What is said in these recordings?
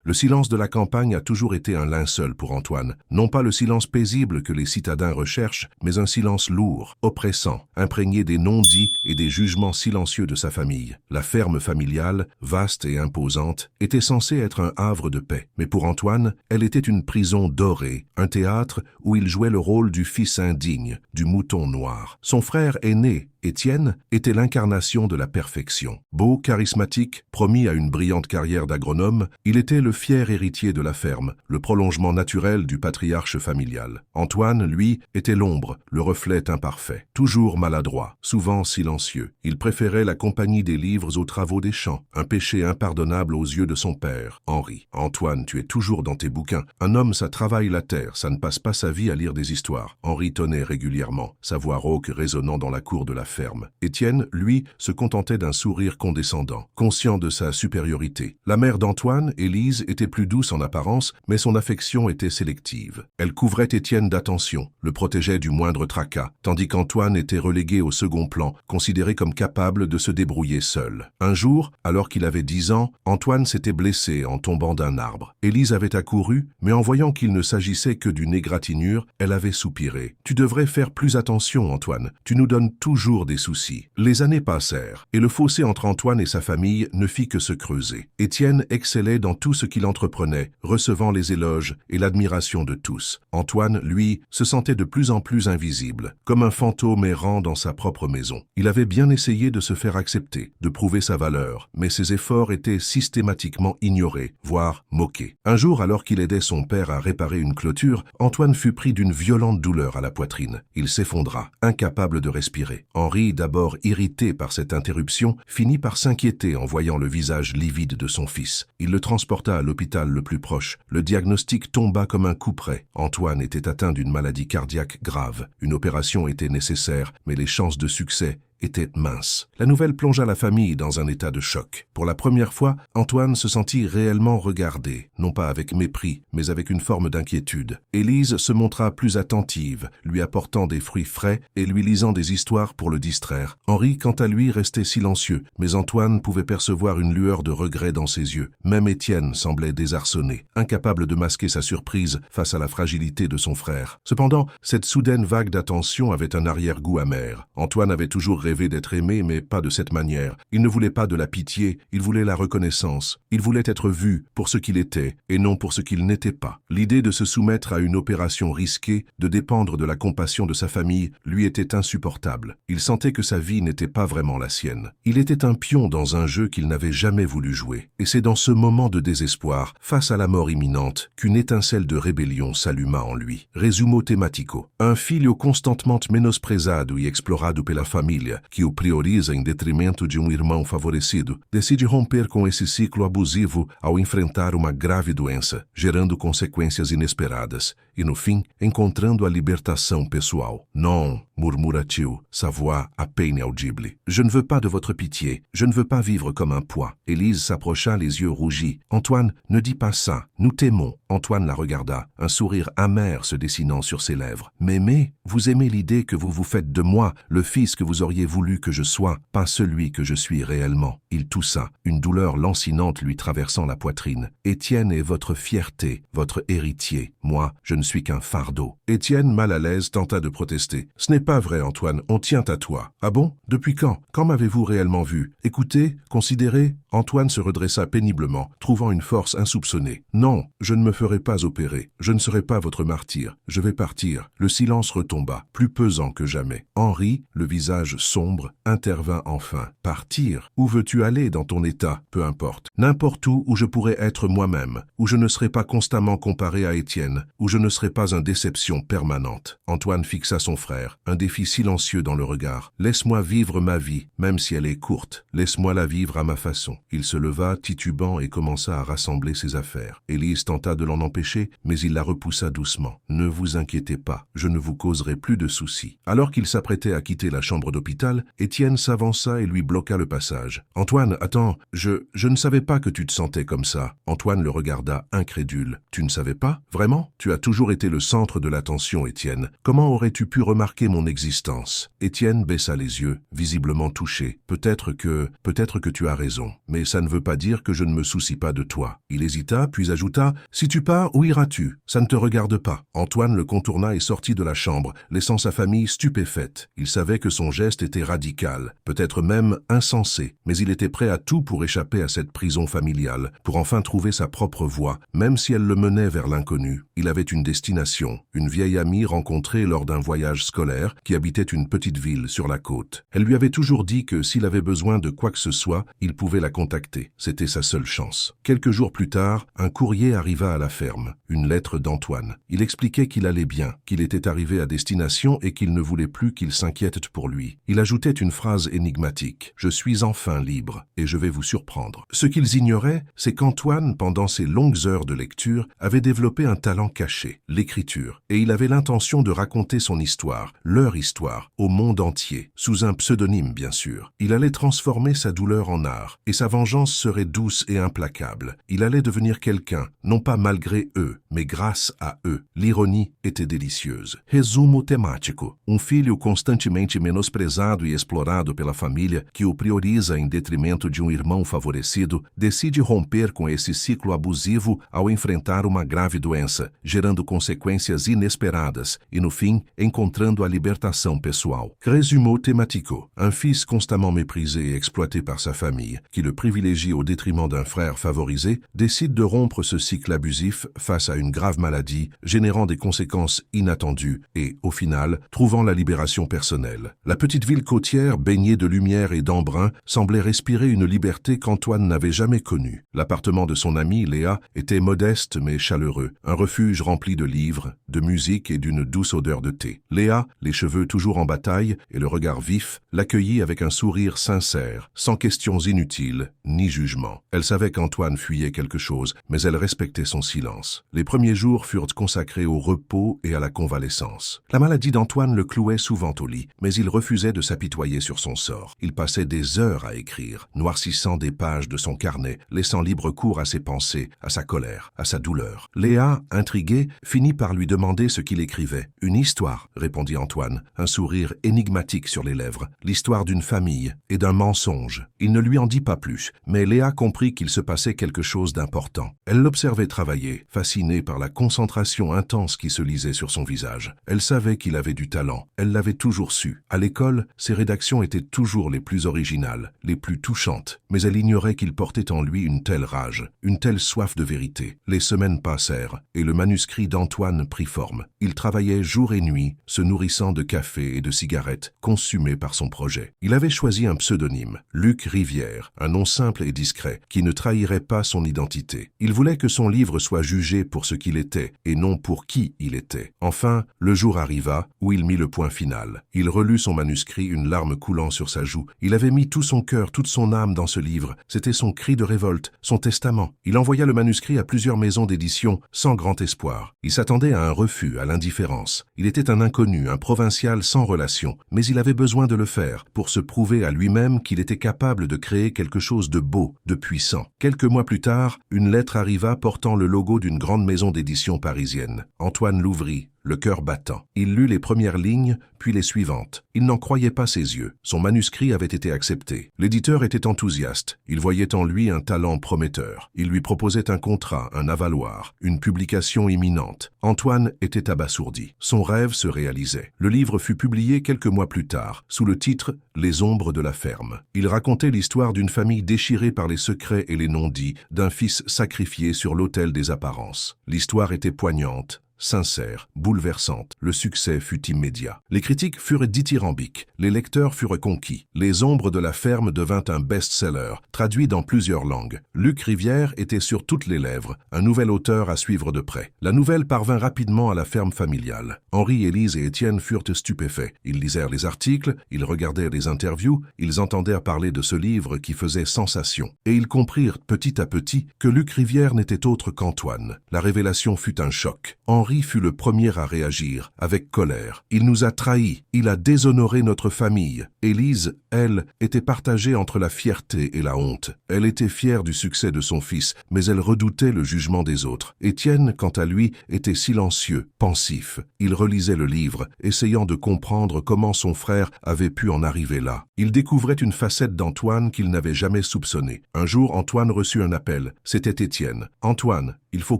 Le silence de la campagne a toujours été un linceul pour Antoine. Non pas le silence paisible que les citadins recherchent, mais un silence lourd, oppressant, imprégné des non-dits et des jugements silencieux de sa famille. La ferme familiale, vaste et imposante, était censée être un havre de paix. Mais pour Antoine, elle était une prison dorée, un théâtre où il jouait le rôle du fils indigne, du mouton noir. Son frère aîné, Étienne, était l'incarnation de la perfection. Beau, charismatique, promis à une brillante carrière d'agronome, il était le fier héritier de la ferme, le prolongement naturel du patriarche familial. Antoine, lui, était l'ombre, le reflet imparfait, toujours maladroit, souvent silencieux. Il préférait la compagnie des livres aux travaux des champs, un péché impardonnable aux yeux de son père, Henri. « Antoine, tu es toujours dans tes bouquins. Un homme, ça travaille la terre, ça ne passe pas sa vie à lire des histoires. » Henri tonnait régulièrement, sa voix rauque résonnant dans la cour de la ferme. Étienne, lui, se contentait d'un sourire condescendant, conscient de sa supériorité. La mère d'Antoine, Élise, était plus douce en apparence, mais son affection était sélective. Elle couvrait Étienne d'attention, le protégeait du moindre tracas, tandis qu'Antoine était relégué au second plan, considéré comme capable de se débrouiller seul. Un jour, alors qu'il avait 10 ans, Antoine s'était blessé en tombant d'un arbre. Élise avait accouru, mais en voyant qu'il ne s'agissait que d'une égratignure, elle avait soupiré. « Tu devrais faire plus attention, Antoine. Tu nous donnes toujours des soucis. » Les années passèrent, et le fossé entre Antoine et sa famille ne fit que se creuser. Étienne excellait dans tout ce qu'il entreprenait, recevant les éloges et l'admiration de tous. Antoine, lui, se sentait de plus en plus invisible, comme un fantôme errant dans sa propre maison. Il avait bien essayé de se faire accepter, de prouver sa valeur, mais ses efforts étaient systématiquement ignorés, voire moqués. Un jour, alors qu'il aidait son père à réparer une clôture, Antoine fut pris d'une violente douleur à la poitrine. Il s'effondra, incapable de respirer. Henri, d'abord irrité par cette interruption, finit par s'inquiéter en voyant le visage livide de son fils. Il le transporta à l'hôpital le plus proche. Le diagnostic tomba comme un coup près. Antoine était atteint d'une maladie cardiaque grave. Une opération était nécessaire, mais les chances de succès était mince. La nouvelle plongea la famille dans un état de choc. Pour la première fois, Antoine se sentit réellement regardé, non pas avec mépris, mais avec une forme d'inquiétude. Élise se montra plus attentive, lui apportant des fruits frais et lui lisant des histoires pour le distraire. Henri, quant à lui, restait silencieux, mais Antoine pouvait percevoir une lueur de regret dans ses yeux. Même Étienne semblait désarçonné, incapable de masquer sa surprise face à la fragilité de son frère. Cependant, cette soudaine vague d'attention avait un arrière-goût amer. Antoine avait toujours rêvé d'être aimé, mais pas de cette manière. Il ne voulait pas de la pitié, il voulait la reconnaissance. Il voulait être vu pour ce qu'il était, et non pour ce qu'il n'était pas. L'idée de se soumettre à une opération risquée, de dépendre de la compassion de sa famille, lui était insupportable. Il sentait que sa vie n'était pas vraiment la sienne. Il était un pion dans un jeu qu'il n'avait jamais voulu jouer. Et c'est dans ce moment de désespoir, face à la mort imminente, qu'une étincelle de rébellion s'alluma en lui. Resumo tematico. Un filho constantemente menosprezado e explorado pela família, que o prioriza em detrimento de irmão favorecido, decide romper com esse ciclo abusivo ao enfrentar uma grave doença, gerando consequências inesperadas, e no fim, encontrando a libertação pessoal. Non, murmura-t-il, sa voix à peine audible. Je ne veux pas de votre pitié, je ne veux pas vivre comme un poids. Élise s'approcha, les yeux rougis. Antoine, ne dis pas ça, nous t'aimons. Antoine la regarda, un sourire amer se dessinant sur ses lèvres. M'aimez? Vous aimez l'idée que vous vous faites de moi, le fils que vous auriez voulu que je sois, pas celui que je suis réellement. Il toussa, une douleur lancinante lui traversant la poitrine. Étienne est votre fierté, votre héritier. Moi, je ne suis qu'un fardeau. Étienne, mal à l'aise, tenta de protester. Ce n'est pas vrai, Antoine, on tient à toi. Ah bon? Depuis quand? Quand m'avez-vous réellement vu? Écoutez, considérez. Antoine se redressa péniblement, trouvant une force insoupçonnée. Non, je ne me ferai pas opérer. Je ne serai pas votre martyr. Je vais partir. Le silence retomba, plus pesant que jamais. Henri, le visage sombre, intervint enfin. Partir? Où veux-tu aller dans ton état? Peu importe. N'importe où je pourrais être moi-même, où je ne serai pas constamment comparé à Étienne, où je ne serai pas une déception permanente. Antoine fixa son frère, un défi silencieux dans le regard. Laisse-moi vivre ma vie, même si elle est courte. Laisse-moi la vivre à ma façon. Il se leva, titubant, et commença à rassembler ses affaires. Élise tenta de l'en empêcher, mais il la repoussa doucement. Ne vous inquiétez pas, je ne vous causerai plus de soucis. Alors qu'il s'apprêtait à quitter la chambre d'hôpital, Étienne s'avança et lui bloqua le passage. « Antoine, attends, je ne savais pas que tu te sentais comme ça. » Antoine le regarda, incrédule. « Tu ne savais pas? Vraiment? Tu as toujours été le centre de l'attention, Étienne. Comment aurais-tu pu remarquer mon existence? » Étienne baissa les yeux, visiblement touché. Peut-être que tu as raison. mais ça ne veut pas dire que je ne me soucie pas de toi. » Il hésita, puis ajouta « Si tu pars, où iras-tu? Ça ne te regarde pas. » Antoine le contourna et sortit de la chambre, laissant sa famille stupéfaite. Il savait que son geste était radical, peut-être même insensé, mais il était prêt à tout pour échapper à cette prison familiale, pour enfin trouver sa propre voie, même si elle le menait vers l'inconnu. Il avait une destination, une vieille amie rencontrée lors d'un voyage scolaire qui habitait une petite ville sur la côte. Elle lui avait toujours dit que s'il avait besoin de quoi que ce soit, il pouvait la contacter. C'était sa seule chance. Quelques jours plus tard, un courrier arriva à la ferme, une lettre d'Antoine. Il expliquait qu'il allait bien, qu'il était arrivé à destination et qu'il ne voulait plus qu'il s'inquiète pour lui. Il ajoutait une phrase énigmatique. « Je suis enfin libre et je vais vous surprendre. » Ce qu'ils ignoraient, c'est qu'Antoine, pendant ses longues heures de lecture, avait développé un talent caché, l'écriture, et il avait l'intention de raconter son histoire, leur histoire, au monde entier, sous un pseudonyme bien sûr. Il allait transformer sa douleur en art, et sa vengeance serait douce et implacable. Il allait devenir quelqu'un, non pas malgré eux, mais grâce à eux. L'ironie était délicieuse. Resumo temático. Filho constantemente menosprezado e explorado pela família, que o prioriza em detrimento de irmão favorecido, decide romper com esse ciclo abusivo ao enfrentar uma grave doença, gerando consequências inesperadas e, no fim, encontrando a libertação pessoal. Resumo thématico. Un fils constamment méprisé et exploité par sa famille, qui le privilégie au détriment d'un frère favorisé, décide de rompre ce cycle abusif face à une grave maladie, générant des conséquences inattendues et, au final, trouvant la libération personnelle. La petite ville côtière, baignée de lumière et d'embrun, semblait respirer une liberté qu'Antoine n'avait jamais connue. L'appartement de son amie, Léa, était modeste mais chaleureux, un refuge rempli de livres, de musique et d'une douce odeur de thé. Léa, les cheveux toujours en bataille et le regard vif, l'accueillit avec un sourire sincère, sans questions inutiles ni jugement. Elle savait qu'Antoine fuyait quelque chose, mais elle respectait son silence. Les premiers jours furent consacrés au repos et à la convalescence. La maladie d'Antoine le clouait souvent au lit, mais il refusait de s'apitoyer sur son sort. Il passait des heures à écrire, noircissant des pages de son carnet, laissant libre cours à ses pensées, à sa colère, à sa douleur. Léa, intriguée, finit par lui demander ce qu'il écrivait. « Une histoire », répondit Antoine, un sourire énigmatique sur les lèvres. L'histoire d'une famille et d'un mensonge. Il ne lui en dit pas plus, mais Léa comprit qu'il se passait quelque chose d'important. Elle l'observait travailler, fascinée par la concentration intense qui se lisait sur son visage. Elle savait qu'il avait du talent. Elle l'avait toujours su. À l'école, ses rédactions étaient toujours les plus originales, les plus touchantes, mais elle ignorait qu'il portait en lui une telle rage, une telle soif de vérité. Les semaines passèrent, et le manuscrit d'Antoine prit forme. Il travaillait jour et nuit, se nourrissant de café et de cigarettes, consumé par son projet. Il avait choisi un pseudonyme, Luc Rivière, un nom simple et discret, qui ne trahirait pas son identité. Il voulait que son livre soit jugé pour ce qu'il était, et non pour qui il était. Enfin, le jour arriva où il mit le point final. Il relut son manuscrit, une larme coulant sur sa joue. Il avait mis tout son cœur, toute son âme dans ce livre. C'était son cri de révolte, son testament. Il envoya le manuscrit à plusieurs maisons d'édition, sans grand espoir. Il s'attendait à un refus, à l'indifférence. Il était un inconnu, un provincial sans relation, mais il avait besoin de le faire pour se prouver à lui-même qu'il était capable de créer quelque chose de beau, de puissant. Quelques mois plus tard, une lettre arriva portant le logo d'une grande maison d'édition parisienne. Antoine l'ouvrit, le cœur battant. Il lut les premières lignes, puis les suivantes. Il n'en croyait pas ses yeux. Son manuscrit avait été accepté. L'éditeur était enthousiaste. Il voyait en lui un talent prometteur. Il lui proposait un contrat, un avaloir, une publication imminente. Antoine était abasourdi. Son rêve se réalisait. Le livre fut publié quelques mois plus tard, sous le titre « Les ombres de la ferme ». Il racontait l'histoire d'une famille déchirée par les secrets et les non-dits, d'un fils sacrifié sur l'autel des apparences. L'histoire était poignante, sincère, bouleversante. Le succès fut immédiat. Les critiques furent dithyrambiques. Les lecteurs furent conquis. Les ombres de la ferme devint un best-seller, traduit dans plusieurs langues. Luc Rivière était sur toutes les lèvres, un nouvel auteur à suivre de près. La nouvelle parvint rapidement à la ferme familiale. Henri, Élise et Étienne furent stupéfaits. Ils lisèrent les articles, ils regardèrent les interviews, ils entendèrent parler de ce livre qui faisait sensation. Et ils comprirent petit à petit que Luc Rivière n'était autre qu'Antoine. La révélation fut un choc. Henri Henri fut le premier à réagir, avec colère. Il nous a trahis, il a déshonoré notre famille. Élise, elle, était partagée entre la fierté et la honte. Elle était fière du succès de son fils, mais elle redoutait le jugement des autres. Étienne, quant à lui, était silencieux, pensif. Il relisait le livre, essayant de comprendre comment son frère avait pu en arriver là. Il découvrait une facette d'Antoine qu'il n'avait jamais soupçonnée. Un jour, Antoine reçut un appel. C'était Étienne. « Antoine, il faut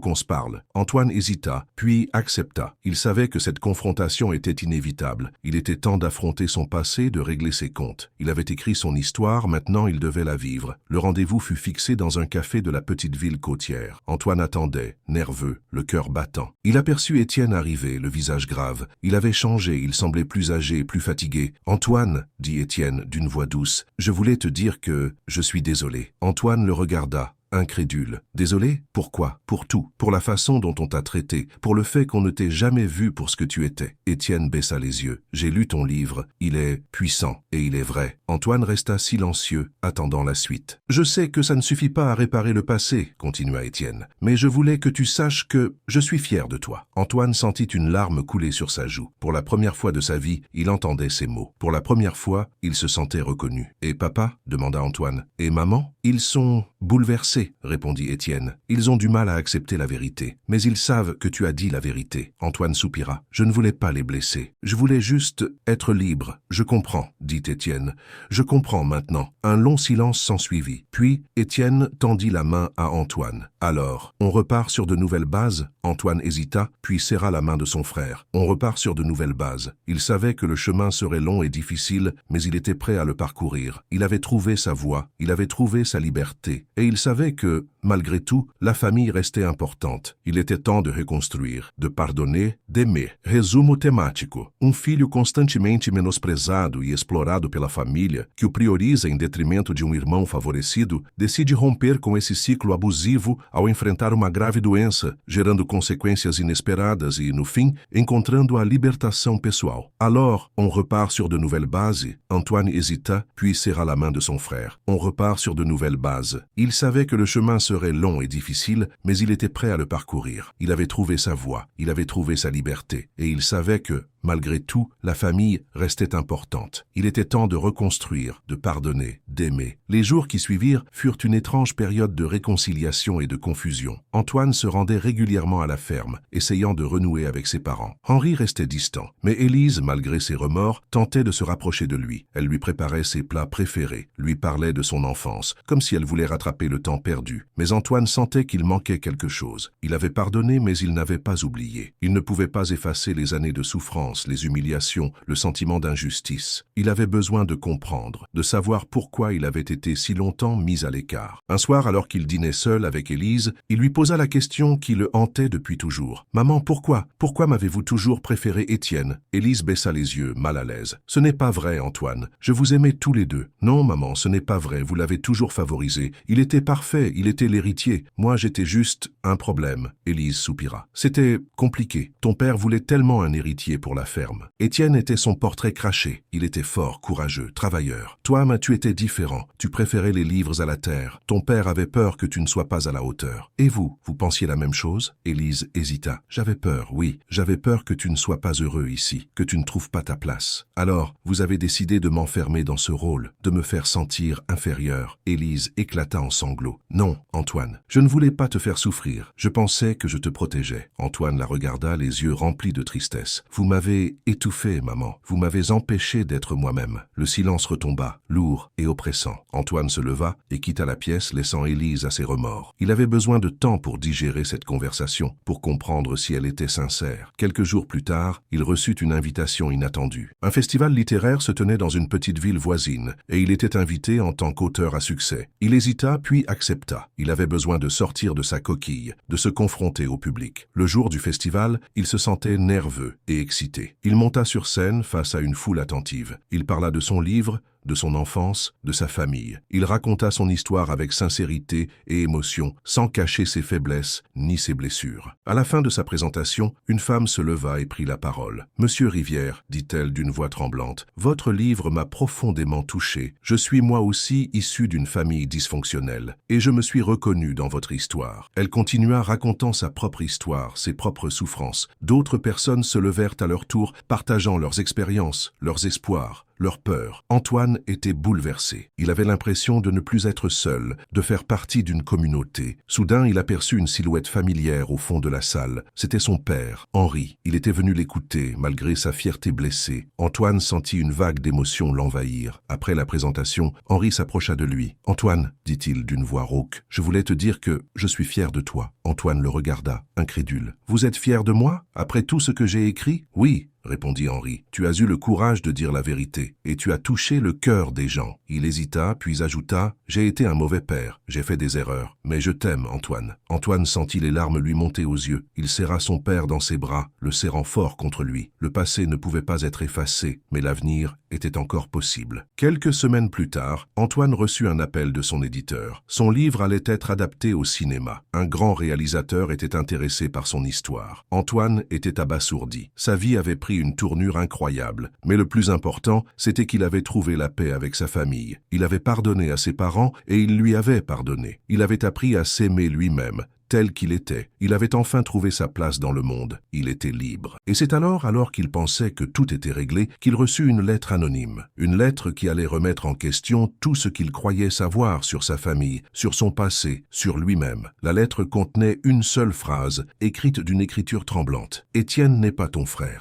qu'on se parle. » Antoine hésita, puis accepta. Il savait que cette confrontation était inévitable. Il était temps d'affronter son passé, de régler ses comptes. Il avait écrit son histoire, maintenant il devait la vivre. Le rendez-vous fut fixé dans un café de la petite ville côtière. Antoine attendait, nerveux, le cœur battant. Il aperçut Étienne arriver, le visage grave. Il avait changé, il semblait plus âgé, plus fatigué. « Antoine, » dit Étienne d'une voix douce, « je voulais te dire que je suis désolé. » Antoine le regarda. Incrédule. Désolé? Pourquoi? Pour tout. Pour la façon dont on t'a traité. Pour le fait qu'on ne t'ait jamais vu pour ce que tu étais. Étienne baissa les yeux. J'ai lu ton livre. Il est puissant et il est vrai. Antoine resta silencieux, attendant la suite. Je sais que ça ne suffit pas à réparer le passé, continua Étienne. Mais je voulais que tu saches que je suis fier de toi. Antoine sentit une larme couler sur sa joue. Pour la première fois de sa vie, il entendait ces mots. Pour la première fois, il se sentait reconnu. Et papa? Demanda Antoine. Et maman? Ils sont bouleversés, répondit Étienne. Ils ont du mal à accepter la vérité. Mais ils savent que tu as dit la vérité. Antoine soupira. Je ne voulais pas les blesser. Je voulais juste être libre. Je comprends, dit Étienne. Je comprends maintenant. Un long silence s'ensuivit. Puis, Étienne tendit la main à Antoine. Alors, on repart sur de nouvelles bases? Antoine hésita, puis serra la main de son frère. On repart sur de nouvelles bases. Il savait que le chemin serait long et difficile, mais il était prêt à le parcourir. Il avait trouvé sa voie. Il avait trouvé sa liberté. Et il savait que, malgré tout, la famille restait importante. Il était temps de reconstruire, de pardonner, d'aimer. Resumo temático. Filho constantemente menosprezado e explorado pela família, que o prioriza em detrimento de irmão favorecido, decide romper com esse ciclo abusivo ao enfrentar uma grave doença, gerando consequências inesperadas e, no fim, encontrando a libertação pessoal. Alors, on repart sur de nouvelles bases. Antoine hésita, puis serra la main de son frère. On repart sur de nouvelles bases. Il savait que le chemin serait long et difficile, mais il était prêt à le parcourir. Il avait trouvé sa voie, il avait trouvé sa liberté, et il savait que, malgré tout, la famille restait importante. Il était temps de reconstruire, de pardonner, d'aimer. Les jours qui suivirent furent une étrange période de réconciliation et de confusion. Antoine se rendait régulièrement à la ferme, essayant de renouer avec ses parents. Henri restait distant, mais Élise, malgré ses remords, tentait de se rapprocher de lui. Elle lui préparait ses plats préférés, lui parlait de son enfance, comme si elle voulait rattraper le temps perdu. Mais Antoine sentait qu'il manquait quelque chose. Il avait pardonné, mais il n'avait pas oublié. Il ne pouvait pas effacer les années de souffrance, les humiliations, le sentiment d'injustice. Il avait besoin de comprendre, de savoir pourquoi il avait été si longtemps mis à l'écart. Un soir, alors qu'il dînait seul avec Élise, il lui posa la question qui le hantait depuis toujours. « Maman, pourquoi? Pourquoi m'avez-vous toujours préféré Étienne ?» Élise baissa les yeux, mal à l'aise. « Ce n'est pas vrai, Antoine. Je vous aimais tous les deux. »« Non, maman, ce n'est pas vrai. Vous l'avez toujours favorisé. Il était parfait, il était l'héritier. Moi, j'étais juste un problème. » Élise soupira. « C'était compliqué. Ton père voulait tellement un héritier pour la ferme. Étienne était son portrait craché. Il était fort, courageux, travailleur. Toi, tu étais différent. Tu préférais les livres à la terre. Ton père avait peur que tu ne sois pas à la hauteur. Et vous pensiez la même chose? » Élise hésita. « J'avais peur, oui. J'avais peur que tu ne sois pas heureux ici, que tu ne trouves pas ta place. Alors, vous avez décidé de m'enfermer dans ce rôle, de me faire sentir inférieur. » Élise éclata en sanglots. « Non, Antoine, je ne voulais pas te faire souffrir. Je pensais que je te protégeais. » Antoine la regarda, les yeux remplis de tristesse. « Vous m'avez étouffé, maman. Vous m'avez empêché d'être moi-même. » Le silence retomba, lourd et oppressant. Antoine se leva et quitta la pièce, laissant Élise à ses remords. Il avait besoin de temps pour digérer cette conversation, pour comprendre si elle était sincère. Quelques jours plus tard, il reçut une invitation inattendue. Un festival littéraire se tenait dans une petite ville voisine, et il était invité en tant qu'auteur à succès. Il hésita, puis accepta. Il avait besoin de sortir de sa coquille, de se confronter au public. Le jour du festival, il se sentait nerveux et excité. Il monta sur scène face à une foule attentive. Il parla de son livre, de son enfance, de sa famille. Il raconta son histoire avec sincérité et émotion, sans cacher ses faiblesses ni ses blessures. À la fin de sa présentation, une femme se leva et prit la parole. « Monsieur Rivière, dit-elle d'une voix tremblante, votre livre m'a profondément touché. Je suis moi aussi issu d'une famille dysfonctionnelle, et je me suis reconnu dans votre histoire. » Elle continua racontant sa propre histoire, ses propres souffrances. D'autres personnes se levèrent à leur tour, partageant leurs expériences, leurs espoirs, leurs peurs. Antoine était bouleversé. Il avait l'impression de ne plus être seul, de faire partie d'une communauté. Soudain, il aperçut une silhouette familière au fond de la salle. C'était son père, Henri. Il était venu l'écouter, malgré sa fierté blessée. Antoine sentit une vague d'émotion l'envahir. Après la présentation, Henri s'approcha de lui. « Antoine, dit-il d'une voix rauque, je voulais te dire que je suis fier de toi. » Antoine le regarda, incrédule. « Vous êtes fier de moi, après tout ce que j'ai écrit ?»« Oui. » répondit Henri. « Tu as eu le courage de dire la vérité, et tu as touché le cœur des gens. » Il hésita, puis ajouta « J'ai été un mauvais père, j'ai fait des erreurs, mais je t'aime, Antoine. » Antoine sentit les larmes lui monter aux yeux. Il serra son père dans ses bras, le serrant fort contre lui. Le passé ne pouvait pas être effacé, mais l'avenir était encore possible. Quelques semaines plus tard, Antoine reçut un appel de son éditeur. Son livre allait être adapté au cinéma. Un grand réalisateur était intéressé par son histoire. Antoine était abasourdi. Sa vie avait pris une tournure incroyable. Mais le plus important, c'était qu'il avait trouvé la paix avec sa famille. Il avait pardonné à ses parents et il lui avait pardonné. Il avait appris à s'aimer lui-même, tel qu'il était. Il avait enfin trouvé sa place dans le monde. Il était libre. Et c'est alors qu'il pensait que tout était réglé, qu'il reçut une lettre anonyme. Une lettre qui allait remettre en question tout ce qu'il croyait savoir sur sa famille, sur son passé, sur lui-même. La lettre contenait une seule phrase, écrite d'une écriture tremblante. « Étienne n'est pas ton frère.